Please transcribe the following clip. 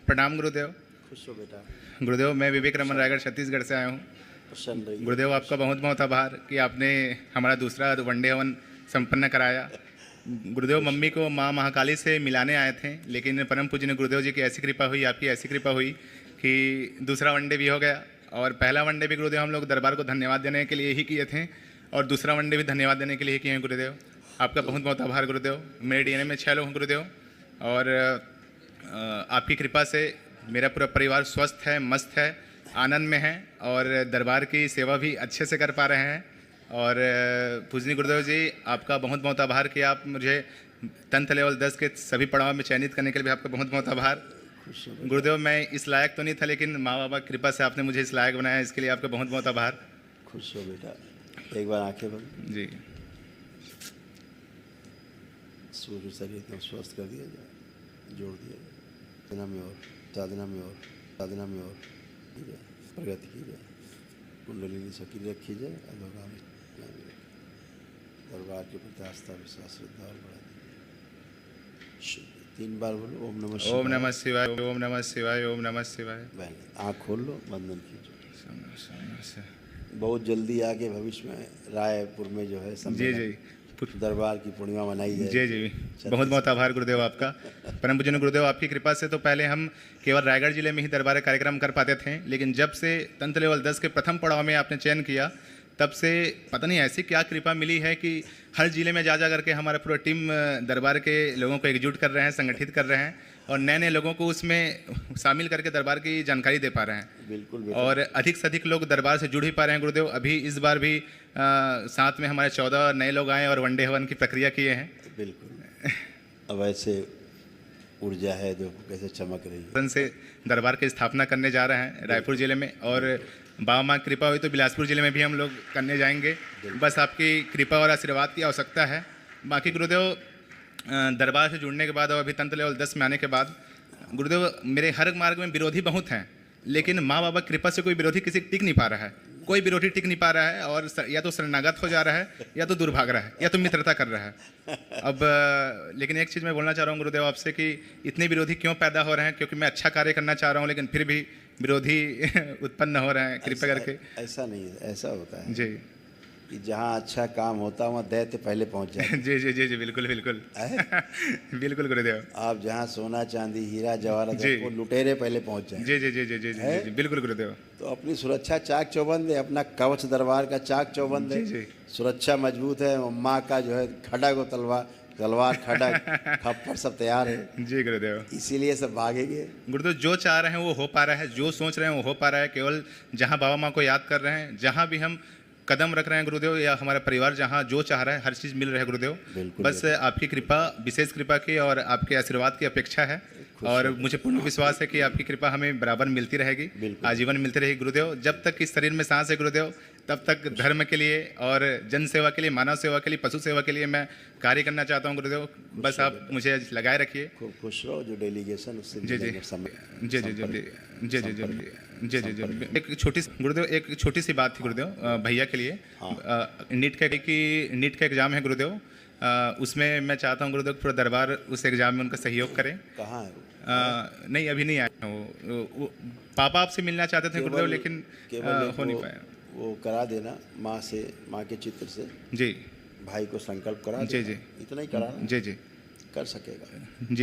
प्रणाम गुरुदेव। खुश हो बेटा। गुरुदेव, मैं विवेक रमन रायगढ़ छत्तीसगढ़ से आया हूँ। प्रसन्न रहिए। गुरुदेव, आपका बहुत बहुत आभार कि आपने हमारा दूसरा वनडे हवन संपन्न कराया। गुरुदेव, मम्मी को माँ महाकाली से मिलाने आए थे, लेकिन परम पूज्य गुरुदेव जी की ऐसी कृपा हुई, आपकी ऐसी कृपा हुई कि दूसरा वनडे भी हो गया। और पहला वनडे भी गुरुदेव हम लोग दरबार को धन्यवाद देने के लिए ही किए थे, और दूसरा वनडे भी धन्यवाद देने के लिए ही किए हैं गुरुदेव। आपका बहुत बहुत आभार गुरुदेव। मेरे डीएनए में 6 लोग हैं गुरुदेव, और आपकी कृपा से मेरा पूरा परिवार स्वस्थ है, मस्त है, आनंद में है, और दरबार की सेवा भी अच्छे से कर पा रहे हैं। और पूजनीय गुरुदेव जी, आपका बहुत बहुत आभार कि आप मुझे तंत्र लेवल 10 के सभी पड़ाव में चयनित करने के लिए भी आपका बहुत बहुत आभार। गुरुदेव, मैं इस लायक तो नहीं था, लेकिन माँ बाबा की कृपा से आपने मुझे इस लायक बनाया, इसके लिए आपका बहुत बहुत आभार। खुश हो बेटा। एक बार आंखें बंद। जी। सूर्य शरीर एकदम स्वस्थ कर दिया जाए, जोड़ दिया जाए, साधना में और साधना में और साधना में और प्रगति की जाए, कुंडलिनी सक्रिय रखी जाए, अधोगामी दरबार के प्रति आस्था विश्वास श्रद्धा और बढ़ा दीजिए। 3 बार बोलो ओम नमः शिवाय। ओम नमः शिवाय, ओम नमः शिवाय, ओम नमः शिवाय। आँख खोल लो, बंधन कीजिए। बहुत जल्दी आगे भविष्य में रायपुर में जो है जी जी दरबार की पूर्णिमा मनाई जाए। जी जी, बहुत बहुत आभार गुरुदेव आपका। परम पूज्य गुरुदेव, आपकी कृपा से तो पहले हम केवल रायगढ़ जिले में ही दरबार कार्यक्रम कर पाते थे, लेकिन जब से तंत्र लेवल 10 के प्रथम पड़ाव में आपने चयन किया, तब से पता नहीं ऐसी क्या कृपा मिली है कि हर जिले में जा करके हमारा पूरा टीम दरबार के लोगों को एकजुट कर रहे हैं, संगठित कर रहे हैं, और नए नए लोगों को उसमें शामिल करके दरबार की जानकारी दे पा रहे हैं। बिल्कुल। और अधिक से अधिक लोग दरबार से जुड़ ही पा रहे हैं गुरुदेव। अभी इस बार भी साथ में हमारे 14 नए लोग आए और वनडे हवन की प्रक्रिया किए हैं। बिल्कुल। अब ऐसे ऊर्जा है जो कैसे चमक रही है। से दरबार की स्थापना करने जा रहे हैं रायपुर जिले में, और बाबा माँ की कृपा हुई तो बिलासपुर जिले में भी हम लोग करने जाएंगे। बस आपकी कृपा और आशीर्वाद की आवश्यकता है। बाकी गुरुदेव, दरबार से जुड़ने के बाद और अभी तंत्र लेवल 10 में आने के बाद गुरुदेव, मेरे हर मार्ग में विरोधी बहुत हैं, लेकिन माँ बाबा की कृपा से कोई विरोधी किसी टिक नहीं पा रहा है। कोई विरोधी टिक नहीं पा रहा है, और या तो शरणागत हो जा रहा है, या तो दूर भाग रहा है, या तो मित्रता कर रहा है। अब लेकिन एक चीज़ मैं बोलना चाह रहा हूँ गुरुदेव आपसे कि इतने विरोधी क्यों पैदा हो रहे हैं, क्योंकि मैं अच्छा कार्य करना चाह रहा हूँ, लेकिन फिर भी विरोधी उत्पन्न हो रहे हैं। कृपा करके ऐसा नहीं है, ऐसा होता है जी कि जहाँ अच्छा काम होता है वहाँ दैत्य पहले पहुँच जाए। जी जी जी जी, बिल्कुल बिल्कुल बिल्कुल गुरुदेव। आप जहाँ सोना चांदी हीरा जवाहरात वो लुटेरे पहले पहुँच जाए। जी जी जी जी जी जी, बिल्कुल गुरुदेव। तो अपनी सुरक्षा चाक चौबंद है, अपना कवच दरबार का चाक चौबंद है, सुरक्षा मजबूत है। माँ का जो है खड़ग तलवार खड़ग खप्पर सब तैयार है। जी गुरुदेव, इसीलिए सब भागेंगे। गुरुदेव, जो चाह रहे हैं वो हो पा रहा है, जो सोच रहे हैं वो हो पा रहा है। केवल जहाँ बाबा माँ को याद कर रहे हैं, जहाँ भी हम कदम रख रहे हैं गुरुदेव, या हमारा परिवार जहाँ जो चाह रहा है हर चीज़ मिल रहा है गुरुदेव। बस आपकी कृपा, विशेष कृपा की और आपके आशीर्वाद की अपेक्षा है, और मुझे पूर्ण विश्वास है कि आपकी कृपा हमें बराबर मिलती रहेगी, आजीवन मिलती रहेगी गुरुदेव। जब तक इस शरीर में सांस है गुरुदेव, तब तक धर्म के लिए और जन सेवा के लिए, मानव सेवा के लिए, पशु सेवा के लिए मैं कार्य करना चाहता हूँ गुरुदेव। बस आप मुझे लगाए रखिए। खूब खुश रहो। जो डेलीगेशन उससे जी जी जी जी जी जी जी जी जी जी। एक छोटी गुरुदेव, एक छोटी सी बात थी गुरुदेव भैया के लिए। नीट का एग्जाम है गुरुदेव, उसमें मैं चाहता हूँ गुरुदेव पूरा दरबार उस एग्जाम में उनका सहयोग करें। कहाँ है? नहीं, अभी नहीं आया वो पापा आपसे मिलना चाहते थे गुरुदेव, लेकिन हो नहीं पाया। वो करा देना माँ से, माँ के चित्र से। जी। भाई को संकल्प करा। जी जी, इतना ही करा। जी जी, कर सकेगा। जी।